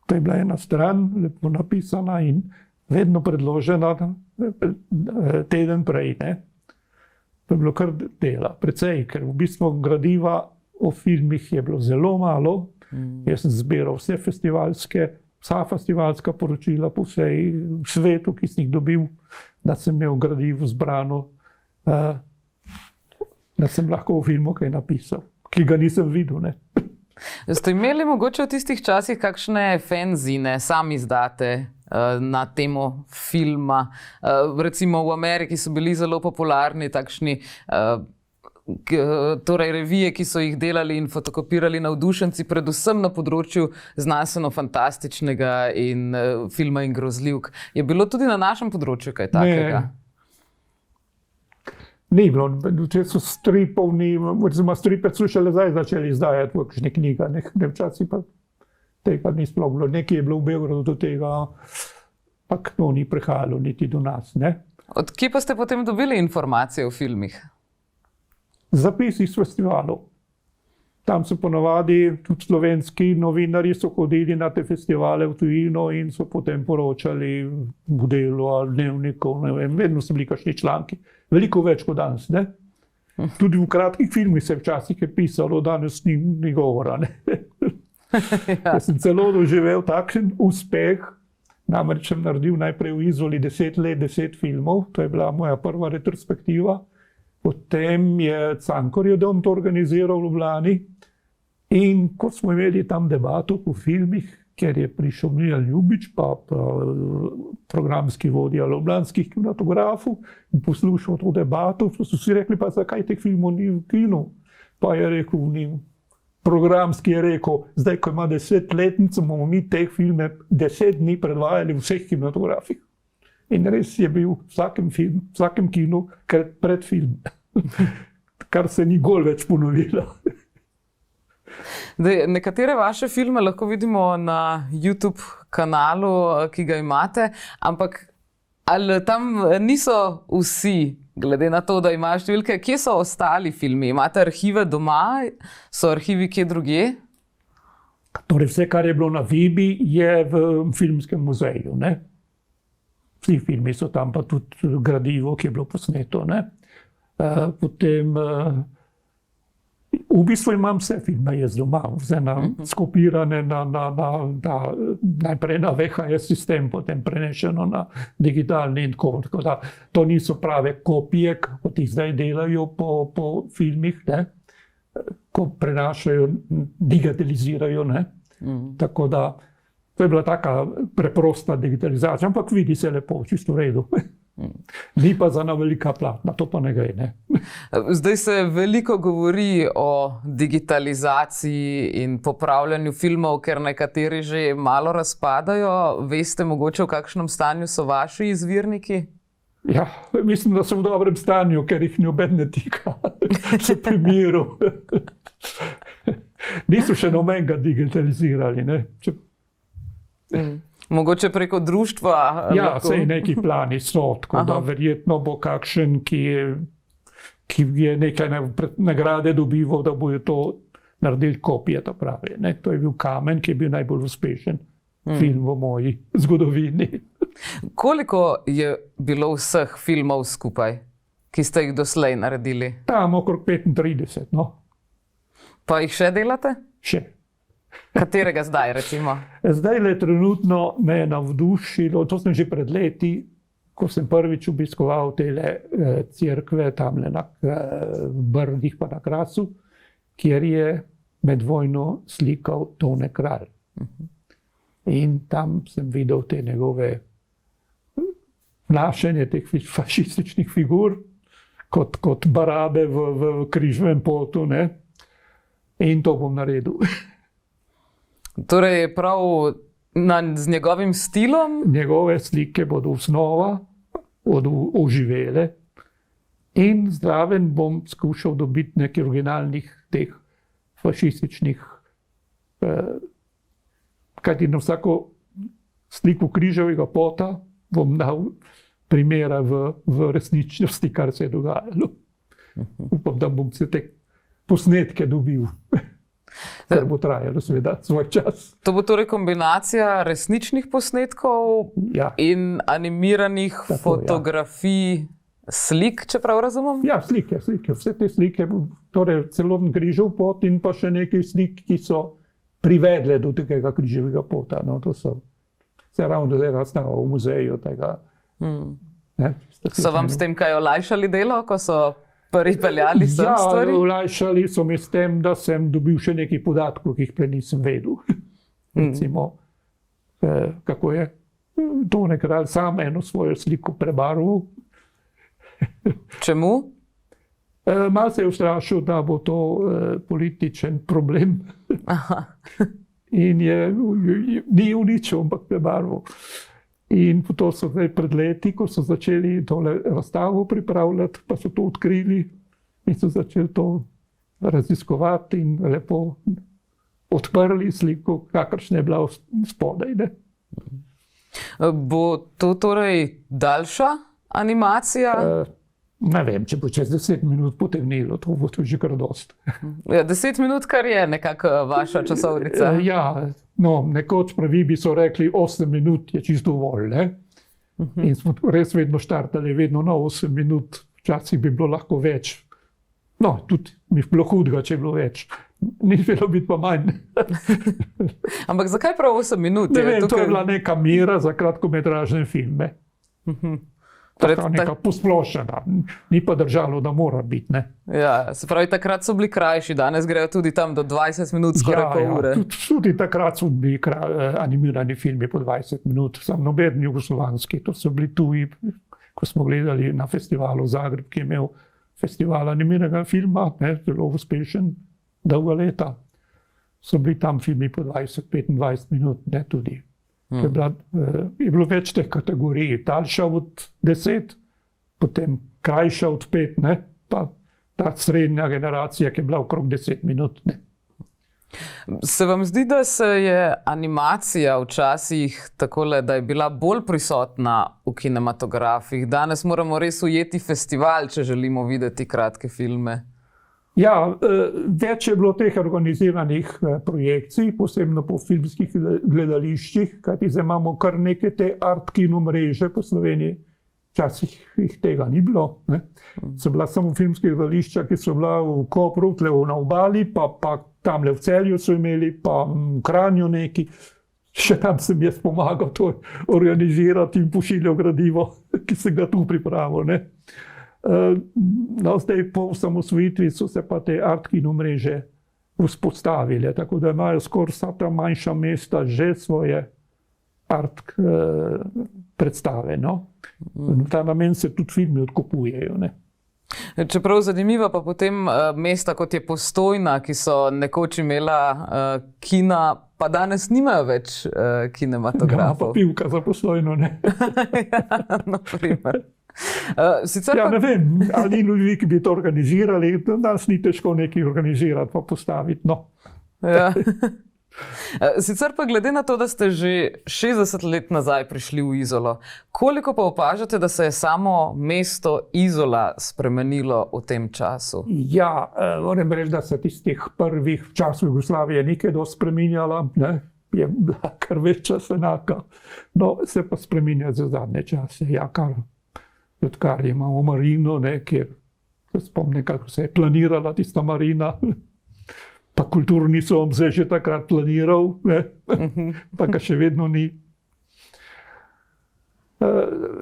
To je bila ena stran, lepo napisana in vedno predložena teden prej. To je bilo kar dela, precej, ker v bistvu gradiva o filmih je bilo zelo malo. Jaz sem zbiral vsa festivalska poročila po vsej svetu, ki sem jih dobil, da sem imel gradivo zbrano, da sem lahko v filmu kaj napisal, ki ga nisem videl. Ste imeli mogoče v tistih časih kakšne fanzine, sami izdate na temo filma? Recimo v Ameriki so bili zelo popularni takšni torej revije, ki so jih delali in fotokopirali navdušenci, predvsem na področju znanstveno-fantastičnega in filma in grozljivk. Je bilo tudi na našem področju kaj takega? Ni bilo. Če so stripovni, recimo stripe so šele zdaj začeli izdajati v kakšne knjiga. Včasih pa tega ni sploh bilo. Nekaj je bilo v Beogradu do tega, pa to ni prihajalo niti do nas. Od kje pa ste potem dobili informacije o filmih? Zapisi iz festivalov. Tam so ponavadi tudi slovenski novinarji so hodili na te festivale v tujino in so potem poročali v Delu ali Dnevniku. Vedno so bili kakšni članki. Veliko več kot danes. Tudi v kratkih filmih se včasih je pisalo, danes ni govora. Jaz sem celo doživel takšen uspeh. Namreč sem naredil najprej v Izoli 10 let, 10 filmov. To je bila moja prva retrospektiva. Potem je Cankarjev dom to organiziral v Ljubljani in ko smo imeli tam debato po filmih, ker je prišel Milan Ljubič, pa programski vodja ljubljanskih kinematografov in poslušal to debato, so si rekli, pa zakaj teh filmov ni v kinu? Pa je rekel, programski je rekel, zdaj ko ima 10-letnico, bomo mi teh filme 10 dni predvajali v vseh kinematografih. In res je bil v vsakem kinu predfilm, kar se ni nikoli več ponovilo. Nekatere vaše filme lahko vidimo na YouTube kanalu, ki ga imate, ampak ali tam niso vsi, glede na to, da imajo številke, kje so ostali filmi? Imate arhive doma? So arhivi kje drugje? Torej vse, kar je bilo na Vibi, je v filmskem muzeju. Vsi filmi so tam, pa tudi gradivo, ki je bilo posneto. Potem V bistvu imam vse filme jaz doma, vse skopirane najprej na VHS sistem, potem prenešeno na digitalni in tako da. To niso prave kopije, kot jih zdaj delajo po filmih, ne? Ko prenašajo, digitalizirajo. Ne? Tako da to je bila taka preprosta digitalizacija, ampak vidi se lepo, čisto v redu. Ni pa za ena velika platna, to pa ne gre. Ne? Zdaj se veliko govori o digitalizaciji in popravljanju filmov, ker nekateri že malo razpadajo. Veste mogoče, v kakšnem stanju so vaši izvirniki? Ja, mislim, da so v dobrem stanju, ker jih noben ne tika. Še pri miru. Niso še nobenega digitalizirali. Ne? Mogoče preko društva? Ja, sej neki plani so, tako da verjetno bo kakšen, ki je nekaj nagrade dobival, da bojo to naredili kopije, to pravi. Ne? To je bil Kamen, ki je bil najbolj uspešen film v moji zgodovini. Koliko je bilo vseh filmov skupaj, ki ste jih doslej naredili? Tam okrog 35, no. Pa jih še delate? Še. Katerega zdaj, recimo? Zdaj le trenutno me je navdušilo, to sem že pred leti, ko sem prvič obiskoval tele cerkve tamle na Brdih pa na Krasu, kjer je med vojno slikal Tone Kralj. In tam sem videl te njegove vnašanje teh fašističnih figur, kot barabe v križnem potu, ne? In to bom naredil. Torej prav z njegovim stilom? Njegove slike bodo osnova, bodo oživele in zraven bom skušal dobiti nekaj originalnih teh fašističnih, kajti na vsako sliko križevega pota bom dal primera v resničnosti, kar se je dogajalo. Upam, da bom se te posnetke dobil. Kar bo trajalo seveda svoj čas. To bo torej kombinacija resničnih posnetkov in animiranih fotografij, slik, če prav razumem? Ja, slike. Vse te slike, torej celoten križev pot in pa še nekaj slik, ki so privedle do tega križevega pota. No, to so se ravno zdaj razstava v muzeju tega. So vam s tem kaj olajšali delo, ko so pripeljali sem stvari? Ja, olajšali so mi s tem, da sem dobil še nekaj podatkov, ki jih prej nisem vedel. Recimo, kako je Tone Kralj sam eno svojo sliko prebarval. Čemu? Malo se je ustrašil, da bo to političen problem. In ni uničil, ampak prebarval. In to so zdaj pred leti, ko so začeli tole razstavo pripravljati, pa so to odkrili in so začeli to raziskovati in lepo odprli sliko, kakršna je bila spodaj. Ne? Bo to torej daljša animacija? Ne vem, če bo čez 10 minut potegnilo, to bo to že kar dost. Ja, 10 minut, kar je nekako vaša časovnica. Ja, no, nekoč pravi bi so rekli 8 minut je čisto dovolj, ne? In smo res vedno štartali, vedno na 8 minut, včasih bi bilo lahko več. No, tudi mi je bilo hudega, če je bilo več. Ni bilo biti pa manj. Ampak zakaj prav 8 minut? Ne vem, to je bila neka mera za kratkometražne filme. Taka neka posplošena, ni pa držalo, da mora biti. Ne? Ja, se pravi, takrat so bili krajši, danes grejo tudi tam do 20 minut, skoraj pol ure. Tudi takrat so bili animirani filmi po 20 minut, sam noben jugoslovanski, to so bili tuji, ko smo gledali na festivalu Zagreb, ki je imel festival animiranega filma, ne, zelo uspešen, dolga leta. So bili tam filmi po 20-25 minut, ne tudi. Je bilo več teh kategorij, daljša od 10, potem krajša od 5, ne? Pa ta srednja generacija, ki je bila okrog 10 minut. Ne? Se vam zdi, da se je animacija včasih takole, da je bila bolj prisotna v kinematografih? Danes moramo res ujeti festival, če želimo videti kratke filme. Ja, več je bilo teh organiziranih projekcij, posebno po filmskih gledališčih, kajti zdaj imamo kar neke te art kino mreže po Sloveniji, včasih jih tega ni bilo. Ne. So bila samo filmska gledališča, ki so bila v Kopru, tle na obali, pa tamle v Celju so imeli, pa v Kranju neki. Še tam sem jaz pomagal to organizirati in pošiljal gradivo, ki sem ga tu pripravil. Ne. No, zdaj po osamosvojitvi so se pa te art kino mreže vzpostavile, tako da imajo skoraj vsa ta manjša mesta že svoje art predstave. No. V ta namen se tudi filmi odkupujejo. Ne. Čeprav zanimiva pa potem mesta, kot je Postojna, ki so nekoč imela kina, pa danes nimajo več kinematografov. Ja, pa pivka za Postojno, ne. Ja, na primer. Ja, ne vem, ali ni ljudi, ki bi to organizirali, danes ni težko nekaj organizirati pa postaviti. No. Ja. Sicer pa glede na to, da ste že 60 let nazaj prišli v Izolo, koliko pa opažate, da se je samo mesto Izola spremenilo v tem času? Ja, moram reči, da se tistih prvih časov Jugoslavije nekaj dosti spreminjala, ne? Je bila kar več čas enaka, no se pa spreminja za zadnje čase, ja, odkar imamo marino, ne, kjer se spomnim, kako se je planirala tista marina. Pa kulturni som se že takrat planiral, ne? Pa ga še vedno ni.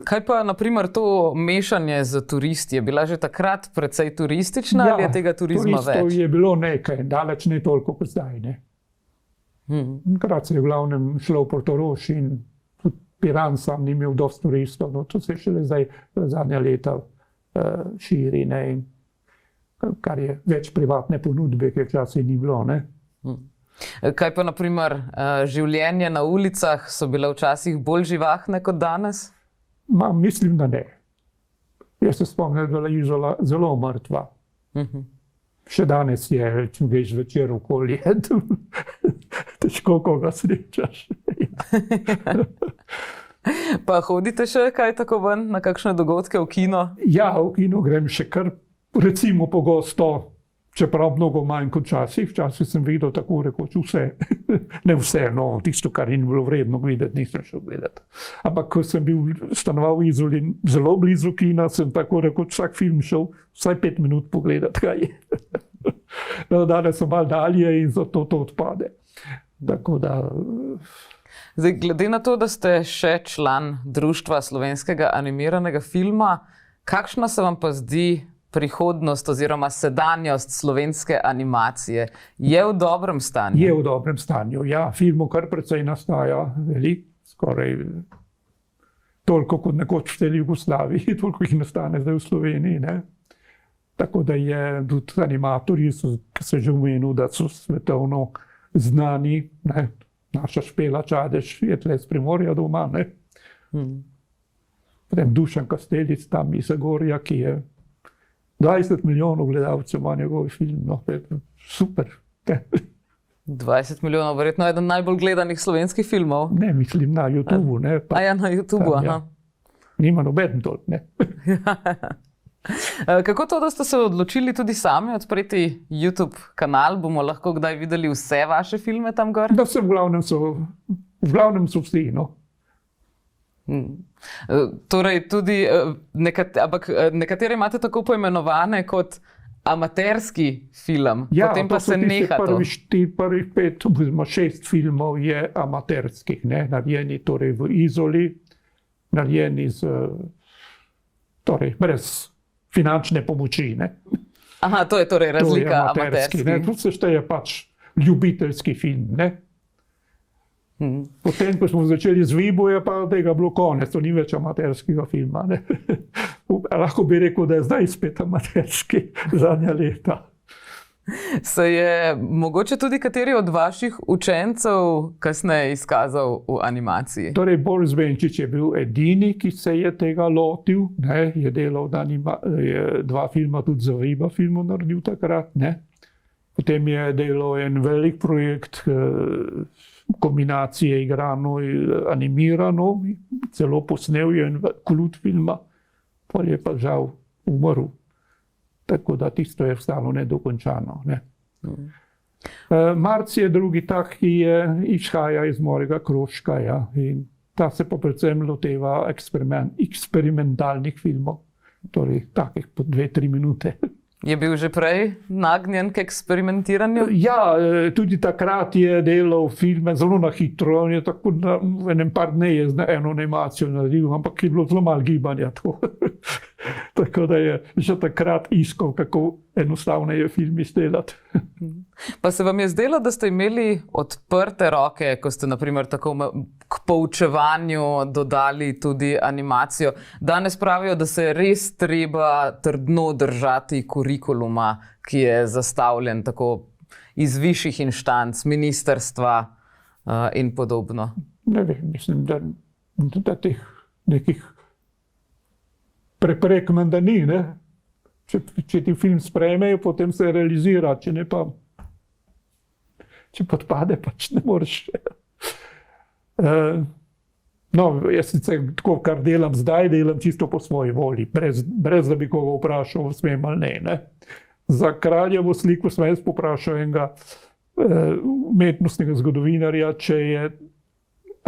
Kaj pa naprimer to mešanje z turisti? Je bila že takrat precej turistična ali je tega turizma več? Turistov je bilo nekaj, daleč ne toliko kot zdaj. Ne? Takrat se je v glavnem šlo v Portorož in tudi Piran sam ni imel dosti turistov, no to se šele zdaj zadnja leta širi, ne? Kar je več privatne ponudbe, ki včasih ni bilo. Ne? Kaj pa naprimer življenje na ulicah, so bile včasih bolj živahne kot danes? Mislim, da ne. Jaz se spomnim, da je bila Izola zelo mrtva. Še danes je, če greš večer okoli, težko koga srečaš. Pa hodite še kaj tako ven na kakšne dogodke v kino? Ja, v kino grem še kar recimo pogosto, čeprav mnogo manj kot včasih. Včasih sem videl tako rekoč vse. Ne vse, no, tisto, kar ni bilo vredno videti, nisem šel gledati. Ampak ko sem stanoval v Izoli zelo blizu kina, sem tako rekoč vsak film šel vsaj 5 minut pogledati, kaj je. No, danes sem malo dalje in zato to odpade. Tako da... Zdaj, glede na to, da ste še član Društva slovenskega animiranega filma, kakšna se vam pa zdi prihodnost oziroma sedanjost slovenske animacije? Je v dobrem stanju? Je v dobrem stanju, ja. Filmov kar precej nastaja, veliko, skoraj toliko kot nekoč v tej Jugoslaviji, toliko jih nastane zdaj v Sloveniji. Ne? Tako da je tudi animatorji, ki se že omenil, da so svetovno znani. Ne? Naša Špela Čadež je tle iz Primorja doma. Ne? Potem Dušan Kastelic tam iz Zagorja, ki je 20 milijonov gledalcev ima njegov film, no, super. 20 milijonov, verjetno eden najbolj gledanih slovenskih filmov. Ne, mislim na YouTubu. Ne, pa, ja, na YouTubu, tam, aha. Ja. Nima noben toliko, ne. Kako to, da ste se odločili tudi sami odpreti YouTube kanal? Bomo lahko kdaj videli vse vaše filme tam gor? Da v glavnem so vsi, no. Torej tudi nekatere imate tako poimenovane kot amaterski film, ja, potem pa se neha to. Prvih 5 oziroma 6 filmov je amaterskih, ne, narejeni torej v Izoli, narejeni torej brez finančne pomoči. Ne. Aha, to je torej razlika amaterski. Tu se šteje pač ljubiteljski film, ne. Potem, ko smo začeli z Vibo, je pa tega bilo konec, to ni več amaterskega filma. Ne? Lahko bi rekel, da je zdaj spet amaterski zadnja leta. Se je mogoče tudi kateri od vaših učencev kasneje izkazal v animaciji? Torej, Boris Benčič je bil edini, ki se je tega lotil. Ne? Je delal je 2 filma tudi za Viba filmu naredil takrat. Ne? Potem je delal en velik projekt, kombinacije igrano in animirano, celo posnel je en kult filma, pa je pa žal umrl. Tako da tisto je ostalo nedokončano. Ne. Marc je drugi tak, ki izhaja iz mojega krožka, ja, in Ta se pa predvsem loteva eksperimentalnih filmov, torej takih po 2-3 minute. Je bil že prej nagnjen k eksperimentiranju? Ja, tudi takrat je delal filme zelo na hitro. On je tako v enem par dneh je eno animacijo naredil, ampak je bilo zelo malo gibanja. Tako da je že takrat iskal, kako enostavno je film izdelati. Pa se vam je zdelo, da ste imeli odprte roke, ko ste naprimer tako k poučevanju dodali tudi animacijo? Danes pravijo, da se je res treba trdno držati kurikuluma, ki je zastavljen tako iz višjih inštanc, ministrstva in podobno. Ne vem, mislim, da teh nekih preprek menda ni, ne? Če ti film sprejmejo, potem se realizira, če ne pa, če podpade, pač ne moreš. No, jaz sicer tako, kar delam zdaj, delam čisto po svoji volji, brez da bi koga vprašal, smem ali ne. Za Kraljevo sliko sem jaz poprašal enega umetnostnega zgodovinarja, če je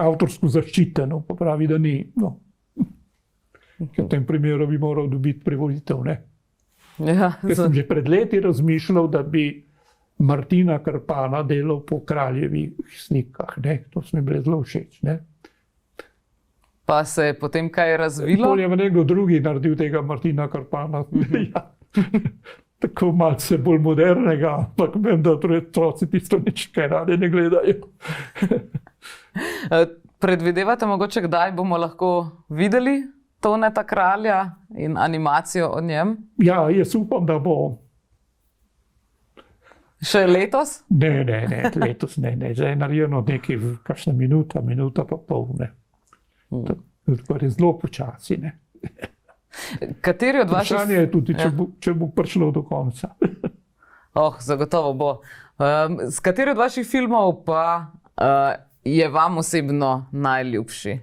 avtorsko zaščiteno, pa pravi, da ni. No. V tem primeru bi moral dobiti privolitev, ne? Ja, Jaz sem že pred leti razmišljal, da bi Martina Krpana delal po Kraljevih slikah, ne? To so mi bile zelo všeč, ne? Pa se je potem kaj razvilo? Pol je nekdo drugi naredil tega Martina Krpana. Ja. Tako malce bolj modernega, ampak vem, da otroci tisto nič kaj radi ne gledajo. Predvidevate mogoče, kdaj bomo lahko videli Toneta Kralja in animacijo o njem? Ja, jaz upam, da bo. Še letos? Ne, letos ne. Zdaj je narejeno nekaj, kakšna minuta pa pol, ne. To je zelo počasi, ne. Kateri od vaših... Vprašanje je tudi, če bo prišlo do konca. Zagotovo bo. S kateri od vaših filmov pa je vam osebno najljubši?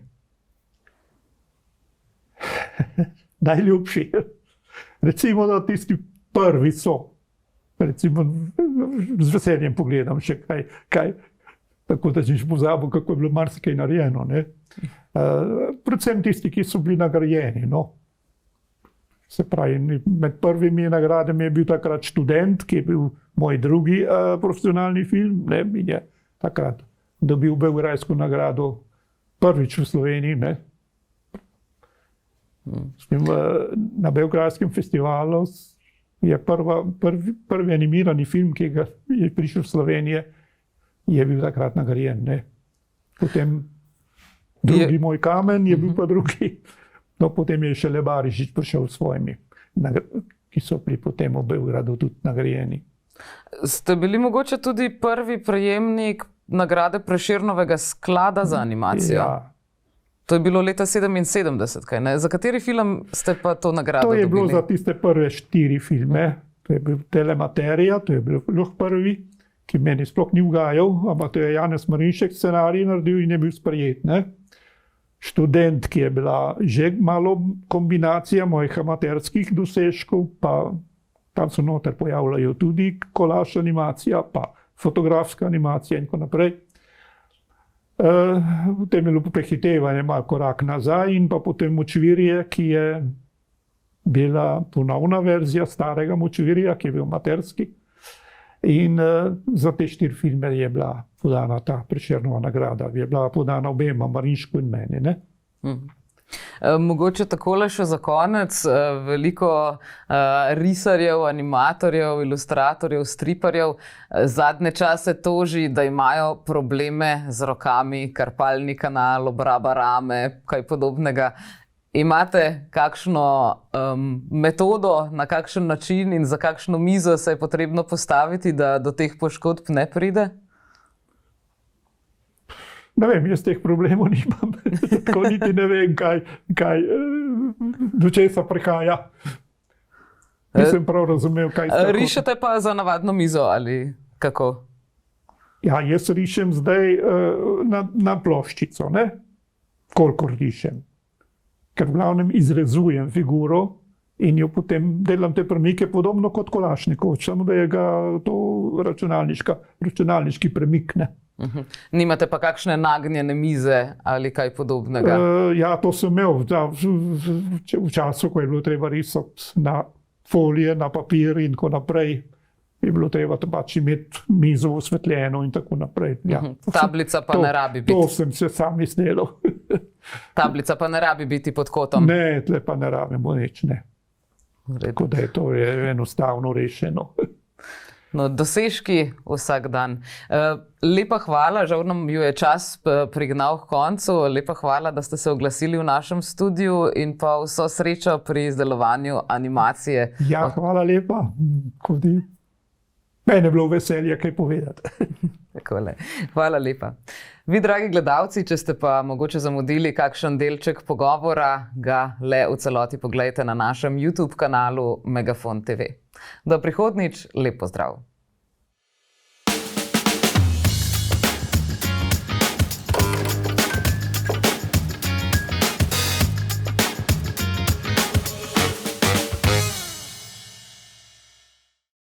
Najljubši. Recimo, da tisti prvi so. Recimo, z veseljem pogledam še kaj. Tako da že pozabil, kako je bilo marsikaj narejeno, ne. Predvsem tisti, ki so bili nagrajeni, no. Se pravi, med prvimi nagradami je bil takrat Študent, ki je bil moj drugi profesionalni film, ne, in je takrat dobil beograjsko nagrado prvič v Sloveniji, ne. Na Beograjskem festivalu je prvi animirani film, ki je prišel v Slovenije, je bil takrat nagrajen, ne. Potem drugi Moj kamen je bil pa drugi. No, potem je šele Barišić prišel s svojimi, ki so bili potem v Beogradu tudi nagrajeni. Ste bili mogoče tudi prvi prejemnik nagrade Prešernovega sklada za animacijo? Ja. To je bilo leta 1977, kaj ne? Za kateri film ste pa to nagrado dobili? To je bilo za tiste prve 4 filme. To je bil Telematerija, to je bil prvi, ki meni sploh ni ugajal, ampak to je Janez Marinšek scenarij naredil in je bil sprejet, ne. Študent, ki je bila že malo kombinacija mojih amaterskih dosežkov, pa tam se noter pojavljajo tudi kolaž animacija, pa fotografska animacija in tako naprej. Potem je bilo prehitevanje malo korak nazaj in pa potem Močvirje, ki je bila ponovna verzija starega Močvirja, ki je bil amaterski. In za te 4 filme je bila podana ta Prešernova nagrada, je bila podana obema, Marinšku in meni, ne. Mogoče takole še za konec. Veliko risarjev, animatorjev, ilustratorjev, striparjev zadnje čase toži, da imajo probleme z rokami, karpalni kanal, obraba rame, kaj podobnega. Imate kakšno metodo, na kakšen način in za kakšno mizo se je potrebno postaviti, da do teh poškodb ne pride? Ne vem, jaz teh problemov nimam. Tako niti ne vem, kaj do česa prihaja. Nisem prav razumel, kaj ste. Rišete pa za navadno mizo ali kako? Ja, jaz rišem zdaj na ploščico, ne? Kolikor rišem. Ker v glavnem izrezujem figuro in jo potem delam te premike podobno kot Kolašnikov, samo da je ga to računalniški premik, ne. Nimate pa kakšne nagnjene mize ali kaj podobnega? Ja, to sem imel v času, ko je bilo treba risati na folije, na papir in tako naprej. Je bilo treba pač imeti mizo osvetljeno in tako naprej. Ja. Tablica pa ne rabi biti. To sem se sam izdelal. Tablica pa ne rabi biti pod kotom. Ne, tle pa ne rabimo nič, ne. Tako da je to enostavno rešeno. No, dosežki vsak dan. Lepa hvala, žal nam je čas prignal k koncu. Lepa hvala, da ste se oglasili v našem studiu in pa vso srečo pri izdelovanju animacije. Ja, hvala lepa. Mene je bilo veselje kaj povedati. Takole. Hvala lepa. Vi, dragi gledalci, če ste pa mogoče zamudili kakšen delček pogovora, ga le v celoti poglejte na našem YouTube kanalu Megafon TV. Do prihodnjič, lep pozdrav.